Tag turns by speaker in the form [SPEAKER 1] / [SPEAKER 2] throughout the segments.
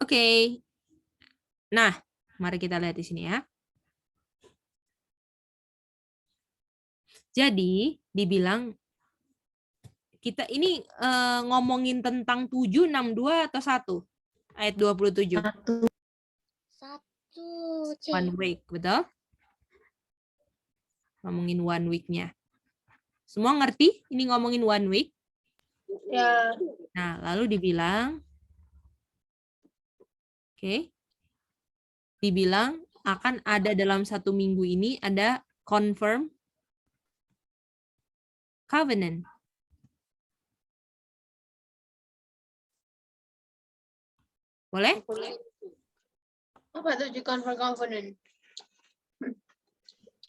[SPEAKER 1] Oke. Nah, mari kita lihat di sini ya. Jadi, dibilang kita ini ngomongin tentang 7, 6, 2 atau 1? Ayat 27.
[SPEAKER 2] Satu.
[SPEAKER 1] One week, betul? Ngomongin one week-nya. Semua ngerti ini ngomongin one week?
[SPEAKER 3] Ya.
[SPEAKER 1] Nah, lalu dibilang, oke, dibilang akan ada dalam 1 minggu ini ada confirm covenant. Boleh?
[SPEAKER 3] Apa itu confirm covenant?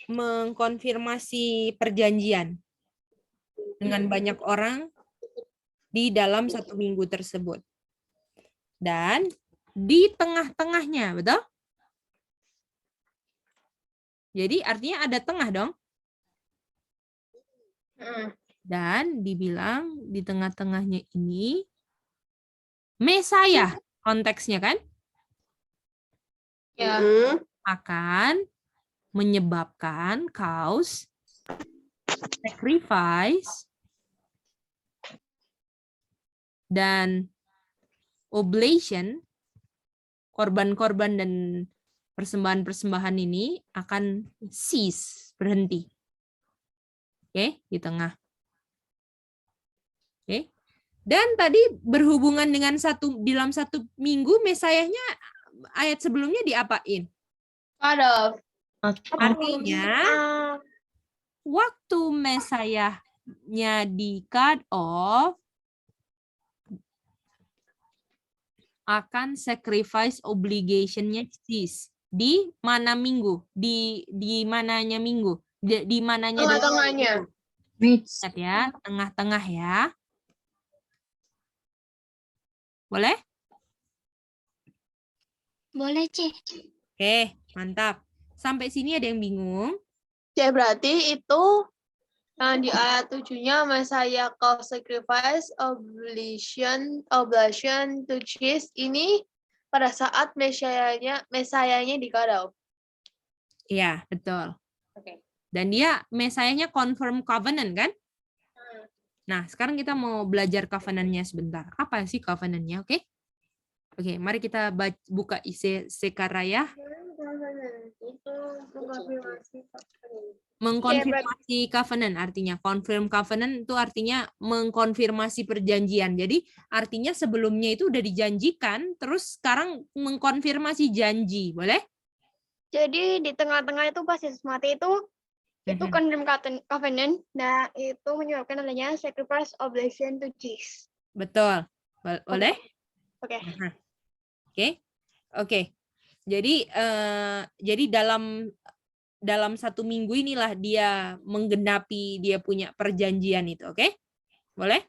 [SPEAKER 1] Mengkonfirmasi perjanjian dengan banyak orang di dalam 1 minggu tersebut. Dan di tengah-tengahnya, betul? Jadi artinya ada tengah dong. Dan dibilang di tengah-tengahnya ini Mesaya konteksnya kan?
[SPEAKER 3] Ya.
[SPEAKER 1] Akan menyebabkan cause sacrifice dan oblation, korban-korban dan persembahan-persembahan ini akan cease, berhenti. Oke, di tengah. Oke. Dan tadi berhubungan dengan dalam 1 minggu, Mesayahnya ayat sebelumnya diapain?
[SPEAKER 3] Ada.
[SPEAKER 1] Artinya, waktu Mesayahnya di cut off, akan sacrifice obligation-nya cease. Di mana minggu? Di mananya minggu? Di mananya?
[SPEAKER 3] Tengah-tengahnya.
[SPEAKER 1] Lihat ya, tengah-tengah ya. Boleh?
[SPEAKER 2] Boleh, C.
[SPEAKER 1] Oke, mantap. Sampai sini ada yang bingung?
[SPEAKER 3] Ya, berarti itu di ayat 7-nya Messiah call sacrifice oblation to cheese ini pada saat Mesayanya dikadau.
[SPEAKER 1] Iya, betul.
[SPEAKER 3] Oke.
[SPEAKER 1] Dan dia Mesayahnya confirm covenant kan? Nah, sekarang kita mau belajar covenant-nya sebentar. Apa sih covenant-nya, oke? Oke, mari kita buka isi Sekaraya. Mengkonfirmasi covenant artinya. Confirm covenant itu artinya mengkonfirmasi perjanjian. Jadi artinya sebelumnya itu udah dijanjikan, terus sekarang mengkonfirmasi janji. Boleh?
[SPEAKER 2] Jadi di tengah-tengah itu pas Yesus mati itu confirm covenant. Nah, itu menyebabkan adanya sacrifice oblation to cheese.
[SPEAKER 1] Betul. Boleh?
[SPEAKER 2] Oke.
[SPEAKER 1] Oke. Oke. Jadi dalam 1 minggu inilah dia menggenapi dia punya perjanjian itu, oke? Boleh?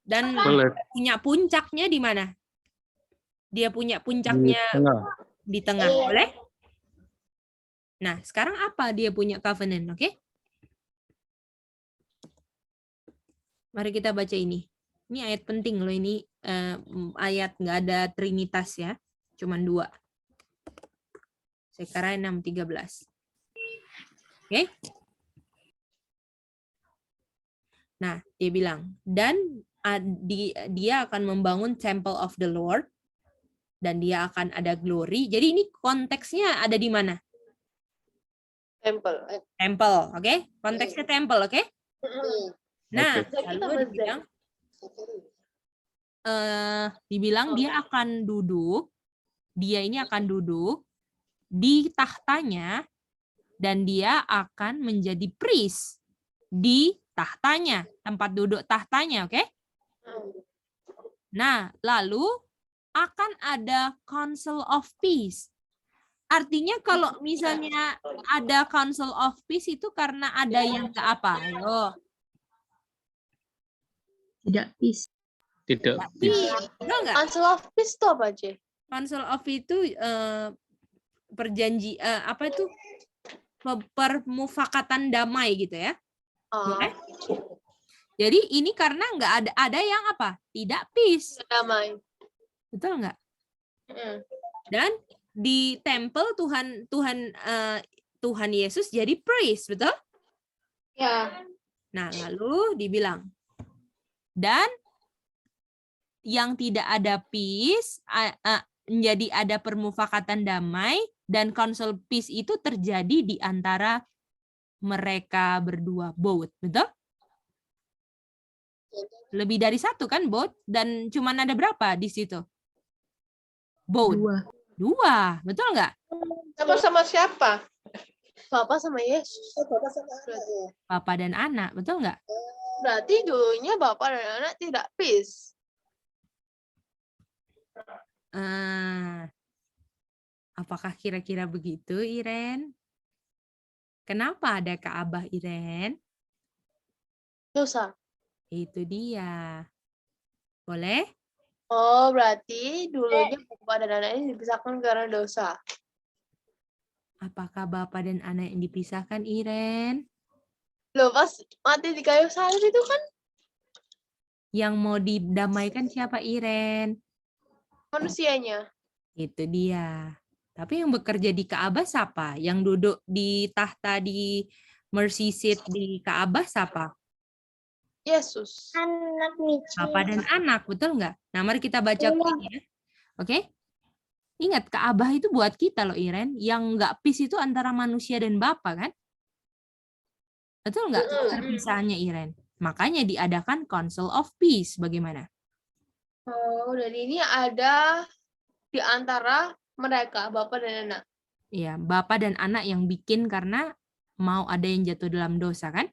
[SPEAKER 1] Dan
[SPEAKER 4] Boleh.
[SPEAKER 1] punya puncaknya di mana? Dia punya puncaknya di tengah, boleh? Nah, sekarang apa dia punya covenant, oke? Mari kita baca ini. Ini ayat penting loh, ini ayat nggak ada trinitas ya, cuman 2. Sekarang 6:13. Oke? Nah, dia bilang, dan dia akan membangun temple of the Lord, dan dia akan ada glory. Jadi ini konteksnya ada di mana?
[SPEAKER 3] Temple.
[SPEAKER 1] Temple, oke? Konteksnya temple, oke? Nah, lalu dibilang dia akan duduk, dia ini akan duduk di tahtanya, dan dia akan menjadi priest di tahtanya, tempat duduk tahtanya, oke? Nah, lalu akan ada Council of Peace. Artinya kalau misalnya ada Council of Peace itu karena ada yang nggak apa? Ayo.
[SPEAKER 2] Tidak peace.
[SPEAKER 4] Tidak.
[SPEAKER 1] Enggak?
[SPEAKER 3] Council of Peace itu apa, C?
[SPEAKER 1] Council of itu apa itu? Permufakatan damai gitu ya. Boleh? Jadi ini karena nggak ada yang apa? Tidak peace.
[SPEAKER 3] Damai.
[SPEAKER 1] Betul nggak?
[SPEAKER 3] Mm-mm.
[SPEAKER 1] Dan di tempel Tuhan Yesus jadi priest, betul?
[SPEAKER 3] Ya.
[SPEAKER 1] Nah, lalu dibilang, dan yang tidak ada peace, menjadi ada permufakatan damai, dan council peace itu terjadi di antara mereka berdua, both, betul? Lebih dari satu kan, both? Dan cuman ada berapa di situ? Both. Dua, betul nggak?
[SPEAKER 4] Sama siapa?
[SPEAKER 3] Bapak sama Yesus.
[SPEAKER 1] Bapa dan anak, betul nggak?
[SPEAKER 3] Berarti dulunya bapak dan anak tidak peace.
[SPEAKER 1] Apakah kira-kira begitu, Iren? Kenapa ada Ka'bah, Iren?
[SPEAKER 3] Dosa.
[SPEAKER 1] Itu dia. Boleh?
[SPEAKER 3] Oh, berarti dulunya bapak dan anak ini dipisahkan karena dosa.
[SPEAKER 1] Apakah Bapak dan anak yang dipisahkan, Iren?
[SPEAKER 3] Loh, pas mati di kayu salib itu kan
[SPEAKER 1] Yang mau didamaikan siapa, Iren?
[SPEAKER 3] manusianya.
[SPEAKER 1] Itu dia. Tapi yang bekerja di Ka'bah siapa? Yang duduk di tahta di Mercy Seat di Ka'bah siapa?
[SPEAKER 3] Yesus.
[SPEAKER 2] Anak Michi.
[SPEAKER 1] Bapak dan anak, betul nggak? Nah, mari kita baca quote ya. Oke? Ingat, Ka'bah itu buat kita loh, Iren. Yang nggak peace itu antara manusia dan Bapa, kan? Betul nggak? Perpisahannya, Iren. Makanya diadakan Council of Peace. Bagaimana?
[SPEAKER 3] Oh, dan ini ada di antara mereka, bapak dan anak.
[SPEAKER 1] Ya, Bapa dan anak yang bikin karena mau ada yang jatuh dalam dosa, kan?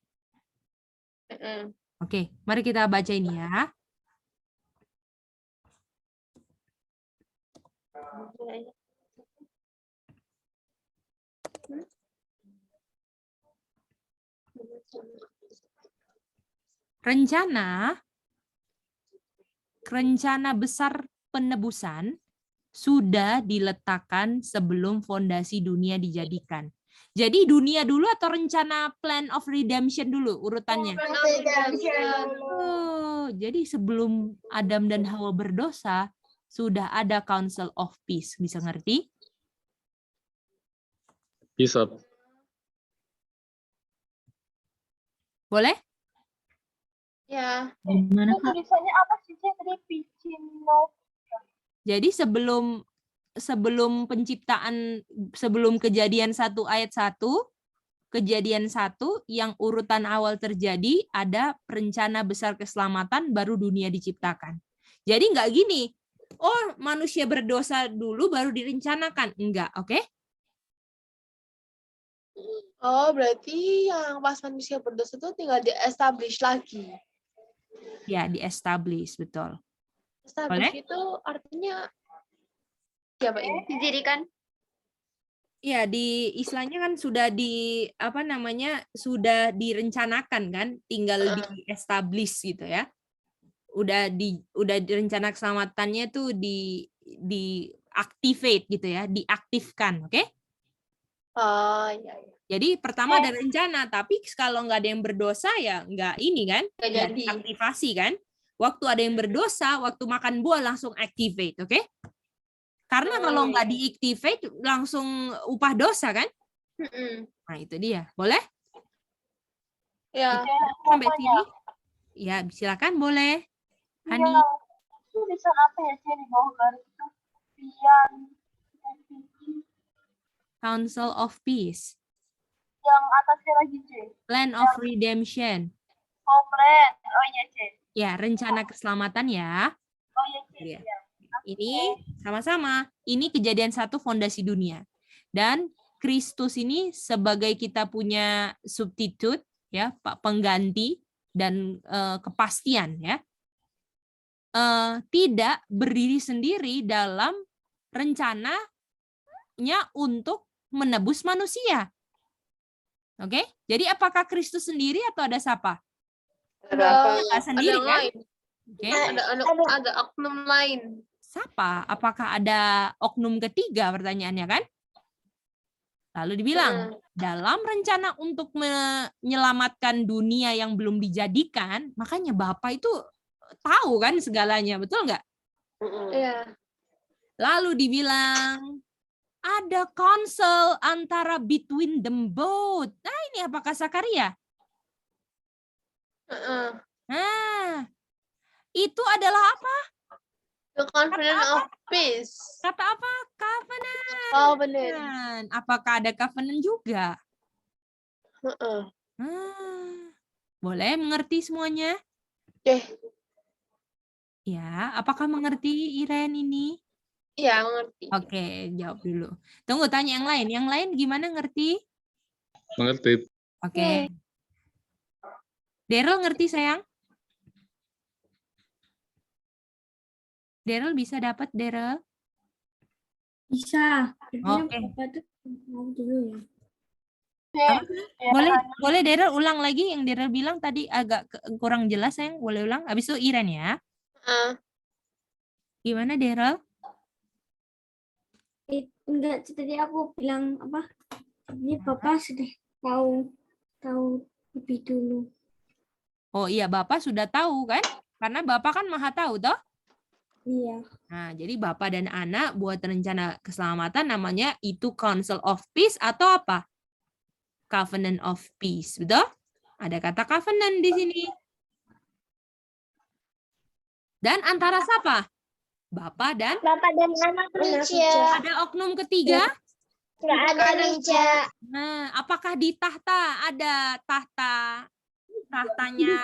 [SPEAKER 3] Mm-mm.
[SPEAKER 1] Oke, mari kita baca ini ya. Rencana besar penebusan sudah diletakkan sebelum fondasi dunia dijadikan. Jadi dunia dulu atau rencana plan of redemption dulu urutannya? Oh, jadi sebelum Adam dan Hawa berdosa, sudah ada Council of Peace. Bisa ngerti?
[SPEAKER 5] Bisa.
[SPEAKER 1] Boleh?
[SPEAKER 3] Ya.
[SPEAKER 1] Gimana, Kak?
[SPEAKER 2] Tulisannya apa sih? Tadi Picino.
[SPEAKER 1] Jadi sebelum penciptaan, sebelum kejadian 1 ayat 1, kejadian 1 yang urutan awal terjadi, ada rencana besar keselamatan, baru dunia diciptakan. Jadi nggak gini, oh manusia berdosa dulu baru direncanakan. Enggak, oke?
[SPEAKER 3] Oh, berarti yang pas manusia berdosa itu tinggal di-establish lagi.
[SPEAKER 1] Ya, di-establish, betul.
[SPEAKER 3] Establish
[SPEAKER 1] Boleh?
[SPEAKER 3] itu artinya siapa ini?
[SPEAKER 2] Didirikan.
[SPEAKER 1] Ya, di istilahnya kan sudah sudah direncanakan kan, tinggal di-establish gitu ya. Udah direncana keselamatannya tuh di activate gitu ya, diaktifkan, oke?
[SPEAKER 3] Oh, iya.
[SPEAKER 1] Jadi pertama ada rencana, tapi kalau nggak ada yang berdosa ya nggak ini kan,
[SPEAKER 3] Nggak
[SPEAKER 1] nggak
[SPEAKER 3] jadi.
[SPEAKER 1] aktivasi kan. Waktu ada yang berdosa, waktu makan buah langsung activate, oke? Karena kalau nggak diactivate langsung upah dosa kan?
[SPEAKER 3] Mm-mm.
[SPEAKER 1] Nah itu dia, boleh?
[SPEAKER 3] Ya.
[SPEAKER 1] Sampai sini? Ya silakan boleh. Hani.
[SPEAKER 2] Tulisan apa ya sih di bawah garis itu? Pian.
[SPEAKER 1] Council of Peace,
[SPEAKER 2] Yang atasnya lagi C.
[SPEAKER 1] Plan of Redemption.
[SPEAKER 2] Oh, plan. Oh iya C.
[SPEAKER 1] Ya, rencana keselamatan ya.
[SPEAKER 2] Oh iya C.
[SPEAKER 1] Iya. Ini sama-sama. Ini kejadian 1 fondasi dunia. Dan Kristus ini sebagai kita punya substitute ya, pengganti dan kepastian ya. Tidak berdiri sendiri dalam rencananya untuk menebus manusia. Oke? Jadi apakah Kristus sendiri atau ada siapa? Nggak sendiri
[SPEAKER 3] yang
[SPEAKER 1] kan?
[SPEAKER 3] lain.
[SPEAKER 1] Oke.
[SPEAKER 3] Ada oknum lain.
[SPEAKER 1] Siapa? Apakah ada oknum ketiga, pertanyaannya kan? Lalu dibilang, dalam rencana untuk menyelamatkan dunia yang belum dijadikan, makanya Bapak itu tahu kan segalanya, betul nggak?
[SPEAKER 3] Iya.
[SPEAKER 1] Lalu dibilang ada counsel antara between them both. Nah, ini apakah Zakaria? Nah, itu adalah apa?
[SPEAKER 3] The covenant of peace.
[SPEAKER 1] Kata apa? Covenant.
[SPEAKER 3] Covenant.
[SPEAKER 1] Apakah ada covenant juga?
[SPEAKER 3] Heeh.
[SPEAKER 1] Boleh mengerti semuanya?
[SPEAKER 3] Oke.
[SPEAKER 1] Ya, apakah mengerti Iren ini?
[SPEAKER 3] Iya, mengerti.
[SPEAKER 1] Oke, jawab dulu. Tunggu, tanya yang lain. Yang lain gimana ngerti?
[SPEAKER 5] Mengerti.
[SPEAKER 1] Oke. Daryl ngerti sayang? Daryl bisa dapat Daryl?
[SPEAKER 6] Bisa.
[SPEAKER 1] Oke.
[SPEAKER 6] Bapak tuh mau dulu ya.
[SPEAKER 1] Boleh Daryl ulang lagi yang Daryl bilang tadi agak kurang jelas sayang. Boleh ulang? Habis itu Iren ya. Gimana Daryl?
[SPEAKER 6] Enggak, tadi aku bilang apa? Ini Bapak sudah tahu lebih dulu.
[SPEAKER 1] Oh iya, Bapak sudah tahu kan? Karena Bapak kan maha tahu toh?
[SPEAKER 6] Iya.
[SPEAKER 1] Nah, jadi Bapak dan anak buat rencana keselamatan namanya itu Council of Peace atau apa? Covenant of Peace, betul? Ada kata covenant di sini. Dan antara siapa? Bapak dan
[SPEAKER 2] anak Rica.
[SPEAKER 1] ada oknum ketiga?
[SPEAKER 2] Nggak ada Rica.
[SPEAKER 1] Nah, apakah di tahta ada tahtanya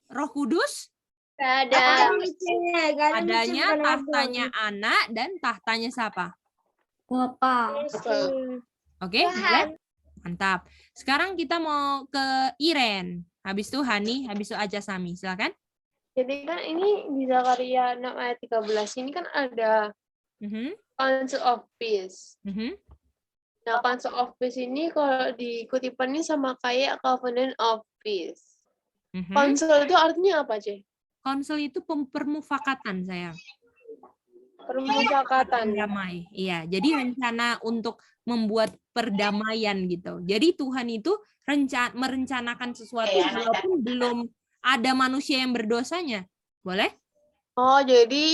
[SPEAKER 1] Roh Kudus?
[SPEAKER 2] Nggak ada.
[SPEAKER 1] Adanya tahtanya anak dan tahtanya siapa?
[SPEAKER 6] Bapak.
[SPEAKER 1] Oke, boleh? Mantap. Sekarang kita mau ke Iren. Habis itu Hani, habis itu Aja Sami. Silakan.
[SPEAKER 3] Jadi kan ini di Zakaria 6 ayat 13 ini kan ada Council of Peace. Nah, Council of Peace ini kalau di kutipannya sama kayak Covenant of Peace. Council itu artinya apa, Ce?
[SPEAKER 1] Konsel itu permufakatan, sayang.
[SPEAKER 3] Permufakatan.
[SPEAKER 1] Damai. Iya, jadi rencana untuk membuat perdamaian gitu. Jadi Tuhan itu merencanakan sesuatu walaupun belum ada manusia yang berdosanya. Boleh?
[SPEAKER 3] Oh, jadi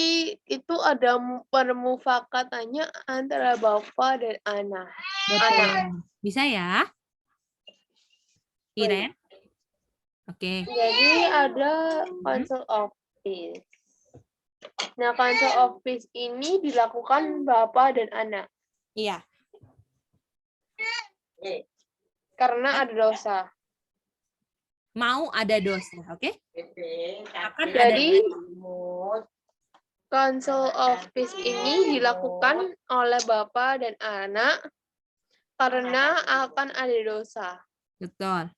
[SPEAKER 3] itu ada permufakatannya antara Bapa dan anak.
[SPEAKER 1] Betul. Bisa ya? Iren? Oke.
[SPEAKER 3] Jadi ada Council of Peace. Nah, Council of Peace ini dilakukan Bapa dan anak.
[SPEAKER 1] Iya.
[SPEAKER 3] Karena ada dosa.
[SPEAKER 1] Mau ada dosa, oke?
[SPEAKER 3] Jadi Council of Peace ini dilakukan oleh Bapa dan anak karena akan ada dosa.
[SPEAKER 1] Betul.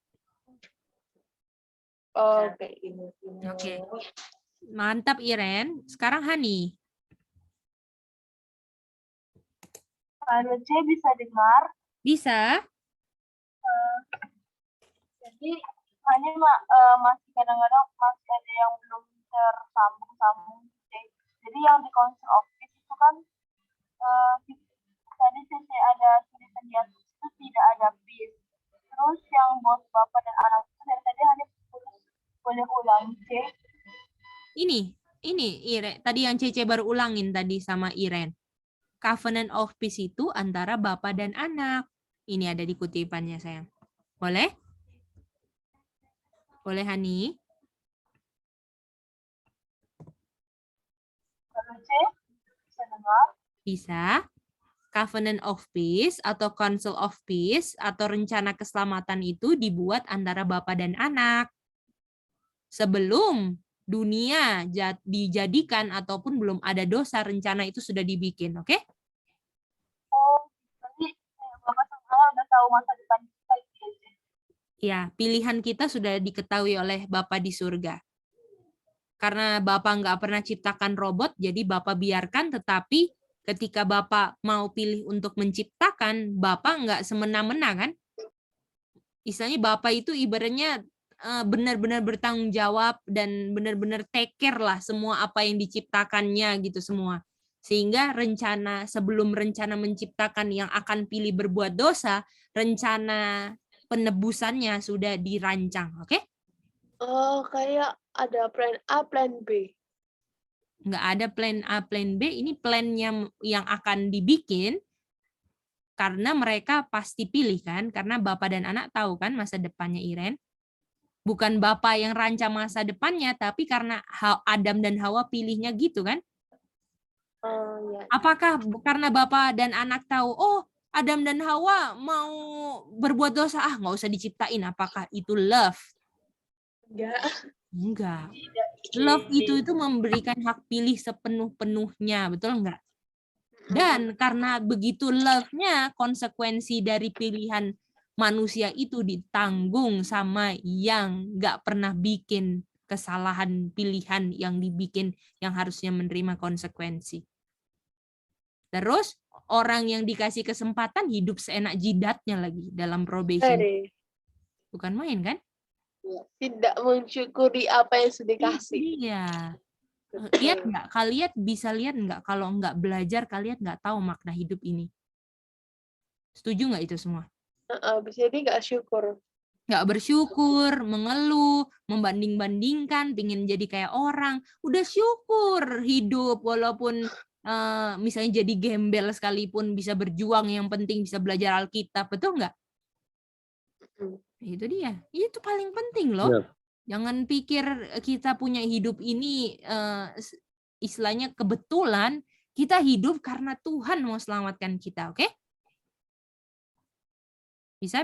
[SPEAKER 3] Oke.
[SPEAKER 1] Oke. Mantap Iren. Sekarang Hani.
[SPEAKER 7] Halo, C bisa dengar?
[SPEAKER 1] Bisa?
[SPEAKER 7] Jadi hanya masih kadang-kadang masih ada yang belum tersambung-sambung. Jadi yang di Council of Peace itu kan tadi CC ada tulisan di atas itu tidak ada peace. Terus yang buat Bapak dan anak itu dari tadi hanya boleh ulangi, C.
[SPEAKER 1] Ini Iren. Tadi yang Cece baru ulangin tadi sama Iren. Covenant of Peace itu antara Bapak dan anak. Ini ada di kutipannya, sayang. Boleh? Boleh, Hani?
[SPEAKER 7] Halo, C bisa dengar?
[SPEAKER 1] Bisa. Covenant of Peace atau Council of Peace atau rencana keselamatan itu dibuat antara Bapak dan anak. Sebelum dunia dijadikan ataupun belum ada dosa, rencana itu sudah dibikin, oke?
[SPEAKER 7] Oh, berarti Bapak sebenarnya udah tahu masa depan kita gitu ya, C.
[SPEAKER 1] Ya, pilihan kita sudah diketahui oleh Bapa di surga. Karena Bapak nggak pernah ciptakan robot, jadi Bapak biarkan, tetapi ketika Bapak mau pilih untuk menciptakan, Bapak nggak semena-mena kan? Istilahnya Bapak itu ibaratnya benar-benar bertanggung jawab dan benar-benar take care lah semua apa yang diciptakannya gitu semua. Sehingga sebelum rencana menciptakan yang akan pilih berbuat dosa, rencana penebusannya sudah dirancang, oke?
[SPEAKER 3] Oh, kayak ada plan A, plan B.
[SPEAKER 1] Nggak ada plan A, plan B. Ini plannya yang akan dibikin karena mereka pasti pilih kan. Karena bapak dan anak tahu kan masa depannya Iren. Bukan bapak yang rancang masa depannya, tapi karena Adam dan Hawa pilihnya gitu kan.
[SPEAKER 3] Ya.
[SPEAKER 1] Apakah karena bapak dan anak tahu, oh Adam dan Hawa mau berbuat dosa, nggak usah diciptain. Apakah itu love? Enggak. Love itu memberikan hak pilih sepenuh-penuhnya, betul enggak? Dan karena begitu love-nya, konsekuensi dari pilihan manusia itu ditanggung sama yang enggak pernah bikin kesalahan pilihan yang dibikin, yang harusnya menerima konsekuensi. Terus orang yang dikasih kesempatan hidup seenak jidatnya lagi dalam probation. Bukan main kan?
[SPEAKER 3] Tidak mensyukuri apa yang sudah dikasih.
[SPEAKER 1] Iya. Lihat nggak? Kalian bisa lihat nggak? Kalau nggak belajar, kalian nggak tahu makna hidup ini. Setuju nggak itu semua?
[SPEAKER 3] Bisa jadi nggak syukur.
[SPEAKER 1] Nggak bersyukur, mengeluh, membanding-bandingkan, pingin jadi kayak orang. Udah syukur hidup, walaupun misalnya jadi gembel sekalipun bisa berjuang, yang penting bisa belajar Alkitab, betul nggak? Itu dia. Itu paling penting loh.
[SPEAKER 5] Ya.
[SPEAKER 1] Jangan pikir kita punya hidup ini istilahnya kebetulan. Kita hidup karena Tuhan mau selamatkan kita, oke? Bisa?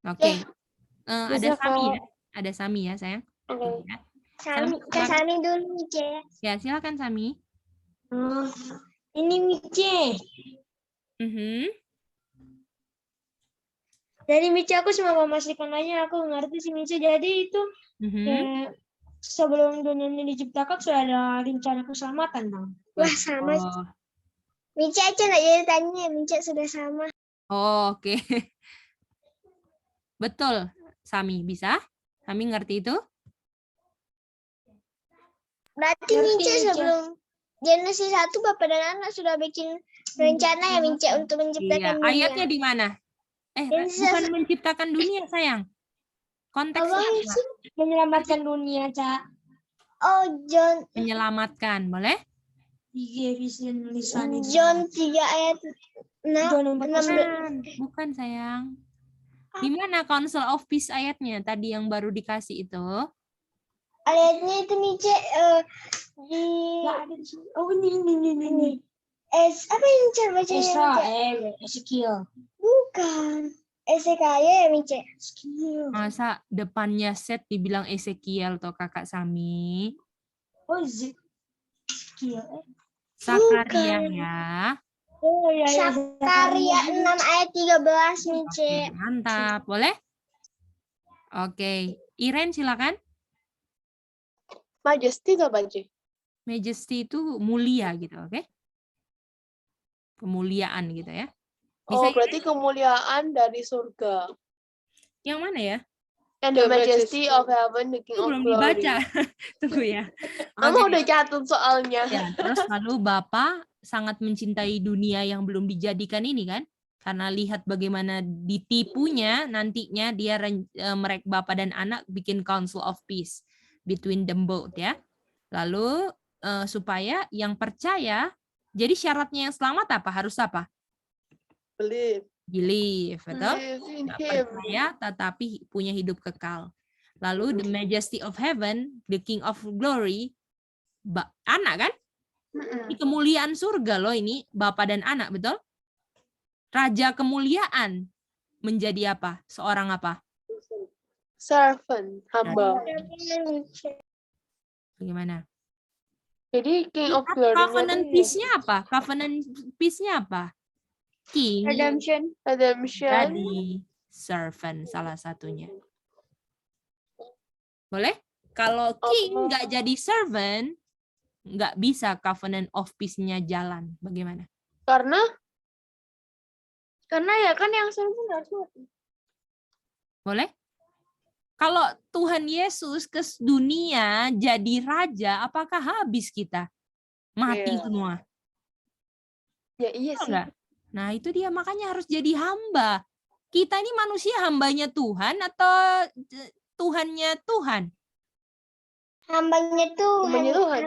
[SPEAKER 1] Oke. Ada Sami ya? Ada Sami ya, sayang?
[SPEAKER 3] Oke.
[SPEAKER 2] Sami dulu, Mice.
[SPEAKER 1] Ya, silakan Sami.
[SPEAKER 6] Ini Mice. Jadi Mice, aku cuma memastikan aja aku ngerti sih Mice. Jadi itu sebelum dunia ini diciptakan sudah ada rencana keselamatan, Bang.
[SPEAKER 2] Wah, sama. Mice aja nggak jadi tanya, Mice sudah sama.
[SPEAKER 1] Oh, oke. Betul, Sami. Bisa? Sami ngerti itu?
[SPEAKER 2] Berarti Mice sebelum Genesis 1 Bapak dan Anak sudah bikin rencana ya Mice untuk menciptakan dunia.
[SPEAKER 1] Ayatnya di mana? Bukan menciptakan dunia, sayang. Konteksnya apa?
[SPEAKER 6] Menyelamatkan dunia, Cak.
[SPEAKER 2] Oh, John.
[SPEAKER 1] Menyelamatkan, boleh?
[SPEAKER 2] John 3 ayat
[SPEAKER 6] 6.
[SPEAKER 1] Bukan, sayang. Di mana Council of Peace ayatnya tadi yang baru dikasih itu?
[SPEAKER 2] Ayatnya itu Mice di
[SPEAKER 6] Oh, ini.
[SPEAKER 2] apa yang Mice bacanya?
[SPEAKER 6] Ezekiel.
[SPEAKER 2] Bukan. Ezekiel ya Mice.
[SPEAKER 1] Masa depannya Set dibilang Ezekiel toh Kakak Sami?
[SPEAKER 6] Oh, Ezekiel.
[SPEAKER 1] Sakaria ya.
[SPEAKER 6] Oh, ya.
[SPEAKER 2] Sakaria 6 ayat 13 Mice.
[SPEAKER 1] Mantap, boleh? Oke, Iren silakan.
[SPEAKER 3] Majesty atau Baje?
[SPEAKER 1] Majesty itu mulia gitu, oke? Kemuliaan gitu ya.
[SPEAKER 3] Oh, berarti kemuliaan dari surga.
[SPEAKER 1] Yang mana ya?
[SPEAKER 3] And the majesty of heaven, the king of
[SPEAKER 1] Belum
[SPEAKER 3] glory.
[SPEAKER 1] dibaca. Tunggu ya.
[SPEAKER 3] Mama udah catat soalnya.
[SPEAKER 1] Ya, terus lalu Bapak sangat mencintai dunia yang belum dijadikan ini kan? Karena lihat bagaimana ditipunya, nantinya dia mereka Bapak dan anak bikin Council of Peace between them both ya. Lalu supaya yang percaya, jadi syaratnya yang selamat apa? Harus apa? Believe, betul? Nggak percaya tetapi punya hidup kekal. Lalu the majesty of heaven, the king of glory, anak kan? Ini kemuliaan surga loh ini, Bapak dan anak, betul? Raja kemuliaan menjadi apa? Seorang apa?
[SPEAKER 3] Servant, hamba.
[SPEAKER 1] Bagaimana?
[SPEAKER 3] Jadi king of glory.
[SPEAKER 1] Covenant peace-nya apa? Covenant peace-nya apa? King.
[SPEAKER 2] Redemption.
[SPEAKER 1] Jadi servant salah satunya. Boleh? Kalau king nggak jadi servant, nggak bisa covenant of peace-nya jalan. Bagaimana?
[SPEAKER 3] Karena
[SPEAKER 2] ya kan yang servant harus mati.
[SPEAKER 1] Boleh? Kalau Tuhan Yesus ke dunia jadi raja, apakah habis kita? Mati semua.
[SPEAKER 3] Ya iya sih.
[SPEAKER 1] Enggak? Nah itu dia, makanya harus jadi hamba. Kita ini manusia hambanya Tuhan atau Tuhannya Tuhan?
[SPEAKER 2] Hambanya Tuhan.
[SPEAKER 4] Hambanya Tuhan.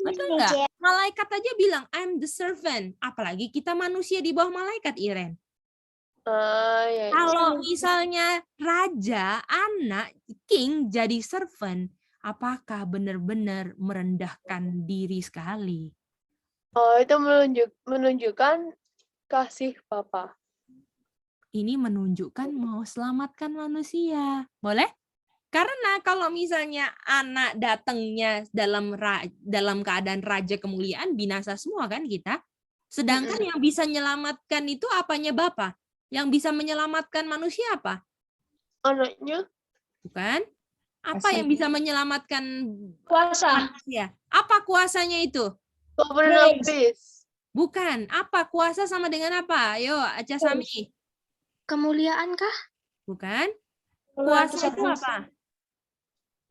[SPEAKER 1] Betul nggak? Malaikat aja bilang, I'm the servant. Apalagi kita manusia di bawah malaikat, Iren.
[SPEAKER 4] Ya.
[SPEAKER 1] Kalau misalnya raja, anak, king jadi servant, apakah benar-benar merendahkan diri sekali?
[SPEAKER 3] Oh, itu menunjukkan kasih Bapa.
[SPEAKER 1] Ini menunjukkan mau selamatkan manusia. Boleh? Karena kalau misalnya anak datangnya dalam keadaan raja kemuliaan, binasa semua kan kita. Sedangkan yang bisa menyelamatkan itu apanya Bapa? Yang bisa menyelamatkan manusia apa?
[SPEAKER 3] Anaknya?
[SPEAKER 1] Bukan? Apa yang bisa menyelamatkan
[SPEAKER 2] Kuasa.
[SPEAKER 1] manusia? Apa kuasanya itu?
[SPEAKER 3] Covenant of Peace.
[SPEAKER 1] Bukan. Apa kuasa sama dengan apa? Ayo, Aca Sami.
[SPEAKER 6] Kemuliaan kah?
[SPEAKER 1] Bukan. Kuasa itu apa?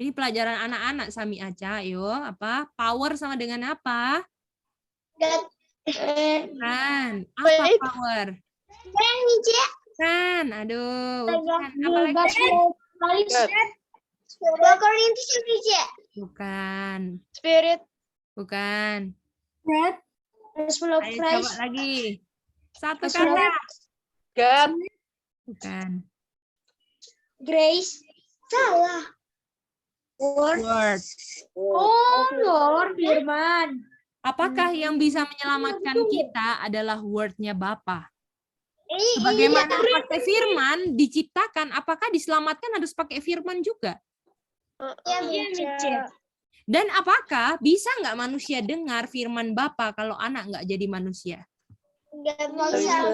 [SPEAKER 1] Ini pelajaran anak-anak Sami Aca. Ayo, apa? Power sama dengan apa? Kan. Apa power? Kan. Aduh. Bukan. Apalagi? Bukan.
[SPEAKER 3] Spirit.
[SPEAKER 1] Bukan.
[SPEAKER 2] Gospel of
[SPEAKER 1] Ayo
[SPEAKER 2] Christ.
[SPEAKER 1] coba lagi. Satu
[SPEAKER 2] Gospel of
[SPEAKER 1] kata.
[SPEAKER 3] God.
[SPEAKER 1] Bukan.
[SPEAKER 2] Grace. Salah.
[SPEAKER 1] Word.
[SPEAKER 2] Oh, Lord, firman.
[SPEAKER 1] Apakah yang bisa menyelamatkan kita adalah word-nya Bapa? Bagaimana pakai firman diciptakan, apakah diselamatkan harus pakai firman juga?
[SPEAKER 2] Iya,
[SPEAKER 1] Dan apakah bisa nggak manusia dengar firman Bapa kalau anak nggak jadi manusia?
[SPEAKER 2] Nggak
[SPEAKER 3] bisa.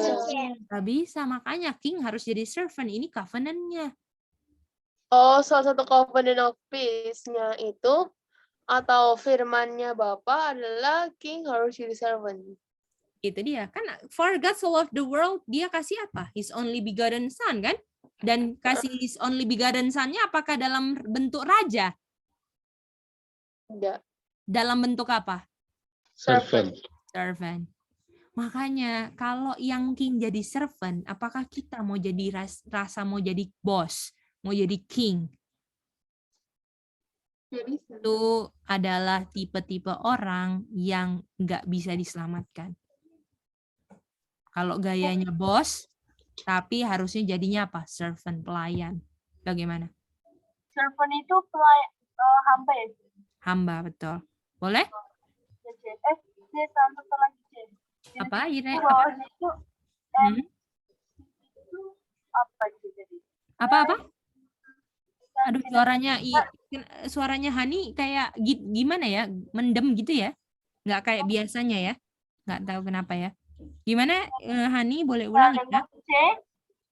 [SPEAKER 1] Nggak bisa, makanya king harus jadi servant. Ini covenant-nya.
[SPEAKER 3] Oh, salah satu covenant of peace-nya itu atau firman-nya Bapa adalah king harus jadi servant.
[SPEAKER 1] Itu dia. Kan for God so loved the world, dia kasih apa? His only begotten son, kan? Dan kasih his only begotten son-nya apakah dalam bentuk raja?
[SPEAKER 3] Tidak.
[SPEAKER 1] Dalam bentuk apa?
[SPEAKER 5] Servant.
[SPEAKER 1] Servant. Makanya kalau yang king jadi servant, apakah kita mau jadi rasa mau jadi bos, mau jadi king? Itu adalah tipe-tipe orang yang nggak bisa diselamatkan. Kalau gayanya bos, tapi harusnya jadinya apa? Servant, pelayan. Bagaimana?
[SPEAKER 7] Servant itu hamba ya?
[SPEAKER 1] Hamba, betul. Boleh?
[SPEAKER 7] Satu lagi C.
[SPEAKER 1] Apa? Ire?
[SPEAKER 7] Bawahnya itu itu apa itu jadi?
[SPEAKER 1] Apa? Aduh, suaranya Hani kayak gimana ya? Mendem gitu ya? Nggak kayak biasanya ya? Nggak tahu kenapa ya. Gimana Hani, boleh ulang ya?
[SPEAKER 7] C,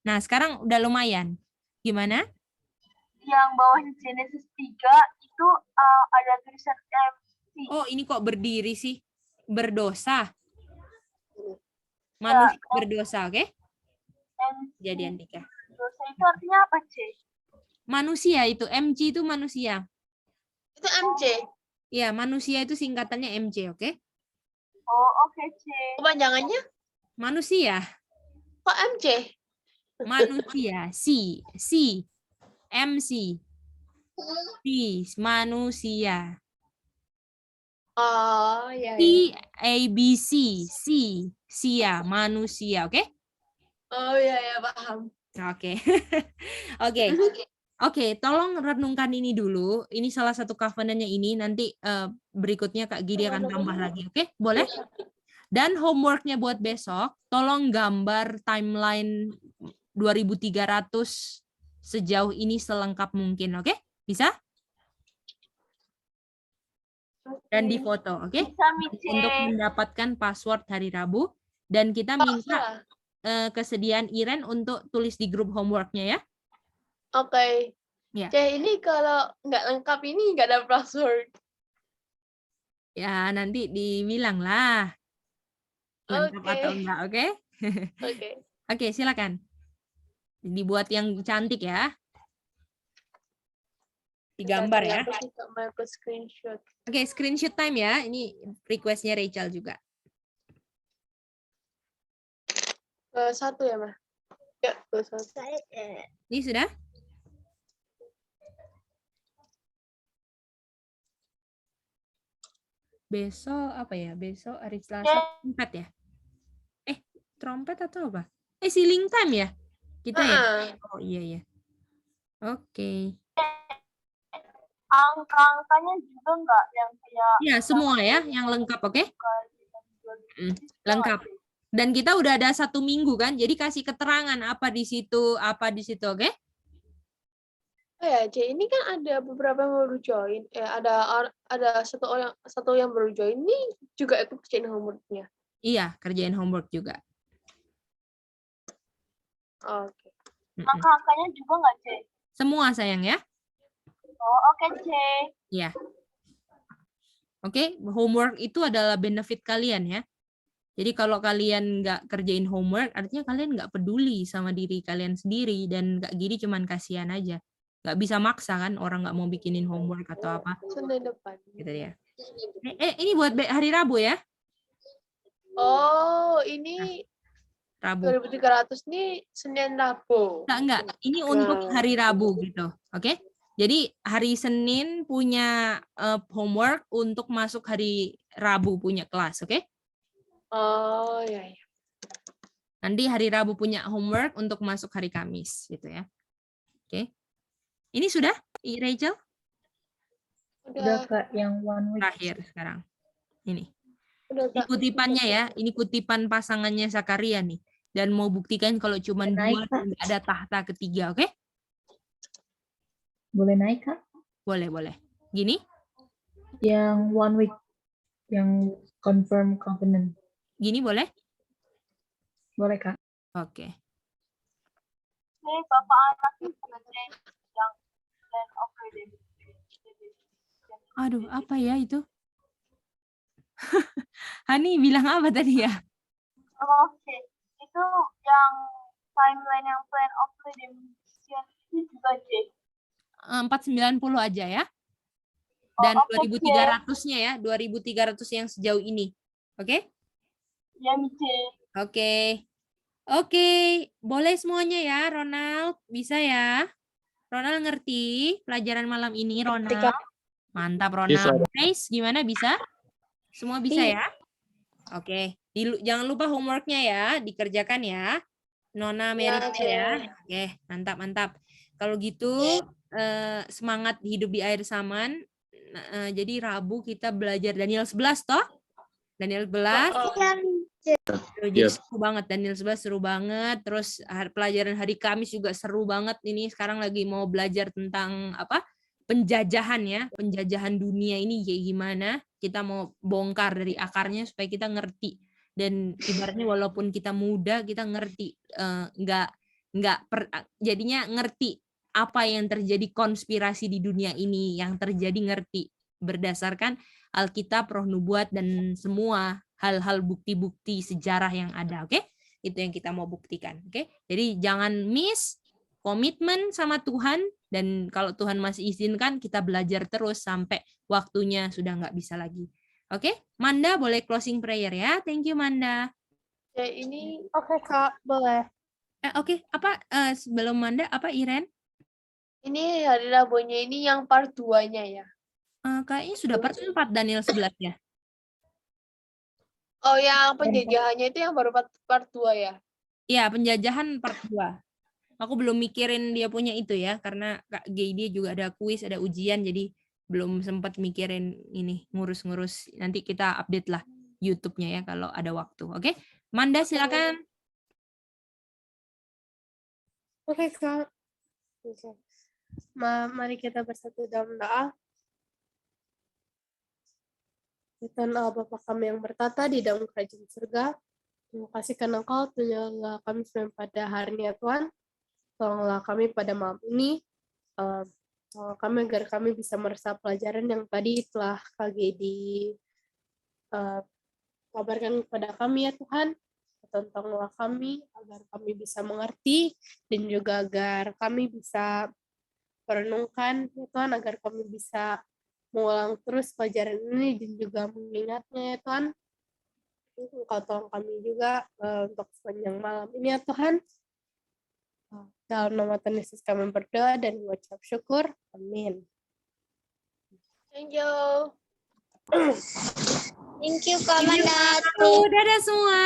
[SPEAKER 1] Nah, sekarang udah lumayan. Gimana?
[SPEAKER 7] yang bawahnya Genesis 3 itu ada tulisan MC.
[SPEAKER 1] Oh, ini kok berdiri sih? Berdosa. Manusia berdosa, oke? Jadian 3.
[SPEAKER 7] Dosa itu artinya apa, C?
[SPEAKER 1] Manusia itu, MC itu manusia.
[SPEAKER 4] Itu MC.
[SPEAKER 1] Ya, manusia itu singkatannya MC, oke?
[SPEAKER 7] Oh, oke, C.
[SPEAKER 4] Kepanjangannya
[SPEAKER 1] Manusia.
[SPEAKER 4] kok MC?
[SPEAKER 1] Manusia, MC. Manusia.
[SPEAKER 4] Oh, iya.
[SPEAKER 1] ABC, sia, manusia, oke?
[SPEAKER 4] Oh, iya, paham.
[SPEAKER 1] Oke. Oke, tolong renungkan ini dulu. Ini salah satu covenant-nya ini. Nanti berikutnya Kak Gidi akan tambah lagi. Oke, boleh? Dan homework-nya buat besok, tolong gambar timeline 2300 sejauh ini selengkap mungkin. Oke? Bisa? Dan di foto, oke? Untuk mendapatkan password hari Rabu. Dan kita minta kesediaan Iren untuk tulis di grup homework-nya ya.
[SPEAKER 3] Oke.
[SPEAKER 1] Ya.
[SPEAKER 3] Ini kalau nggak lengkap ini nggak ada password.
[SPEAKER 1] Ya, nanti dibilang lah. Lengkap atau enggak, oke?
[SPEAKER 3] Oke.
[SPEAKER 1] Oke, silakan. Dibuat yang cantik ya. Digambar ya.
[SPEAKER 3] Aku screenshot.
[SPEAKER 1] Oke, screenshot time ya. Ini request-nya Rachel juga.
[SPEAKER 3] 1 ya, Ma? Ya, 1.
[SPEAKER 1] Ini sudah? Besok apa ya? Besok hari Selasa trompet ya? Trompet atau apa? Sealing time ya? Kita ya? Oh iya ya. Oke.
[SPEAKER 7] Angka-angkanya juga nggak yang kayak
[SPEAKER 1] Ya, semua ya, yang lengkap, oke? Lengkap. Dan kita udah ada 1 minggu kan, jadi kasih keterangan apa di situ, oke?
[SPEAKER 3] Oh ya, C, ini kan ada beberapa yang baru join. Ada satu yang baru join ini juga ikut kerjain homework-nya.
[SPEAKER 1] Iya, kerjain homework juga.
[SPEAKER 3] Oke.
[SPEAKER 7] angka-angkanya juga nggak, C?
[SPEAKER 1] Semua sayang ya.
[SPEAKER 7] Oh, oke, C.
[SPEAKER 1] Iya. Oke, homework itu adalah benefit kalian ya. Jadi kalau kalian nggak kerjain homework, artinya kalian nggak peduli sama diri kalian sendiri dan nggak gini cuman kasihan aja. Nggak bisa maksa kan orang nggak mau bikinin homework atau apa.
[SPEAKER 3] Senin depan.
[SPEAKER 1] Gitu ya. Ini buat hari Rabu ya.
[SPEAKER 3] Oh, ini
[SPEAKER 1] Rabu.
[SPEAKER 3] 2.300 nih Senin Rabu.
[SPEAKER 1] Enggak. Ini untuk hari Rabu gitu. Oke? Jadi hari Senin punya homework untuk masuk hari Rabu punya kelas, oke?
[SPEAKER 3] Oh, ya.
[SPEAKER 1] Nanti hari Rabu punya homework untuk masuk hari Kamis gitu ya. Oke. Ini sudah, Rachel?
[SPEAKER 3] Udah,
[SPEAKER 7] Kak, yang one week.
[SPEAKER 1] Terakhir sekarang. Ini.
[SPEAKER 3] udah
[SPEAKER 1] Ini kutipannya ya. Ini kutipan pasangannya Zakaria nih. Dan mau buktikan kalau cuma
[SPEAKER 7] Naik,
[SPEAKER 1] 2
[SPEAKER 7] Kak.
[SPEAKER 1] dan nggak ada tahta ketiga, oke?
[SPEAKER 7] Boleh naik, Kak?
[SPEAKER 1] Boleh. Gini?
[SPEAKER 7] Yang one week. Yang confirm covenant.
[SPEAKER 1] Gini boleh?
[SPEAKER 7] Boleh, Kak?
[SPEAKER 1] Oke.
[SPEAKER 7] Ini Bapak anaknya juga, C. Yang plan of redemption.
[SPEAKER 1] Aduh, apa ya itu? Hani bilang apa tadi ya?
[SPEAKER 7] Oh, C. Itu yang timeline yang plan of redemption itu juga, C.
[SPEAKER 1] 490 aja ya.
[SPEAKER 7] Oh,
[SPEAKER 1] Dan
[SPEAKER 7] oke,
[SPEAKER 1] 2.300-nya ya, 2.300 yang sejauh ini. Oke?
[SPEAKER 7] Ya, C.
[SPEAKER 1] Oke, boleh semuanya ya, Ronald. Bisa ya? Ronald ngerti pelajaran malam ini, Ronald? Mantap, Ronald. Guys, gimana bisa? Semua bisa ya? Oke. Jangan lupa homework-nya ya, dikerjakan ya. Nona Merita ya. Oke, mantap. Kalau gitu, semangat hidup di air Saman. Jadi Rabu kita belajar Daniel 11 toh? Daniel 11. Jadi seru banget, Daniel 11 seru banget. Terus pelajaran hari Kamis juga seru banget. Ini sekarang lagi mau belajar tentang apa? Penjajahan ya, penjajahan dunia ini kayak gimana. Kita mau bongkar dari akarnya supaya kita ngerti. Dan ibaratnya walaupun kita muda, kita ngerti. Jadinya ngerti apa yang terjadi konspirasi di dunia ini, yang terjadi ngerti berdasarkan Alkitab, Roh Nubuat, dan semua hal-hal bukti-bukti sejarah yang ada, oke? Itu yang kita mau buktikan, oke? Jadi jangan miss komitmen sama Tuhan, dan kalau Tuhan masih izinkan, kita belajar terus sampai waktunya sudah nggak bisa lagi. Oke? Manda boleh closing prayer ya. Thank you, Manda.
[SPEAKER 3] Ya, ini
[SPEAKER 4] Oke, Kak, boleh.
[SPEAKER 1] Oke, apa sebelum Manda, apa Iren?
[SPEAKER 3] ini hari Rabunya ini yang part 2-nya ya.
[SPEAKER 1] Kayaknya sudah part 4 Daniel 11 ya.
[SPEAKER 3] Oh, yang penjajahannya itu yang baru part 2 ya?
[SPEAKER 1] Iya, penjajahan part 2. Aku belum mikirin dia punya itu ya, karena Kak Gay dia juga ada kuis, ada ujian, jadi belum sempat mikirin ini, ngurus-ngurus. Nanti kita update lah YouTube-nya ya kalau ada waktu. Oke? Manda silakan.
[SPEAKER 4] Oke, Kak. Mari kita bersatu dalam doa. Tuhan Allah Bapa kami yang bertata di dalam kerajaan surga. Terima kasih karena Engkau tolonglah kami pada hari ini ya Tuhan. Tolonglah kami pada malam ini. Tolong kami agar kami bisa meresap pelajaran yang tadi telah KGD kabarkan kepada kami ya Tuhan. Tolonglah kami agar kami bisa mengerti dan juga agar kami bisa merenungkan ya Tuhan, agar kami bisa mengulang terus pelajaran ini dan juga mengingatnya ya Tuhan. Engkau tolong kami juga untuk sepanjang malam ini ya Tuhan. Dalam nama Tuhan Yesus kami berdoa dan mengucap syukur. Amin.
[SPEAKER 3] Thank you.
[SPEAKER 2] Thank you, Kak Mandatu.
[SPEAKER 1] Dadah semua.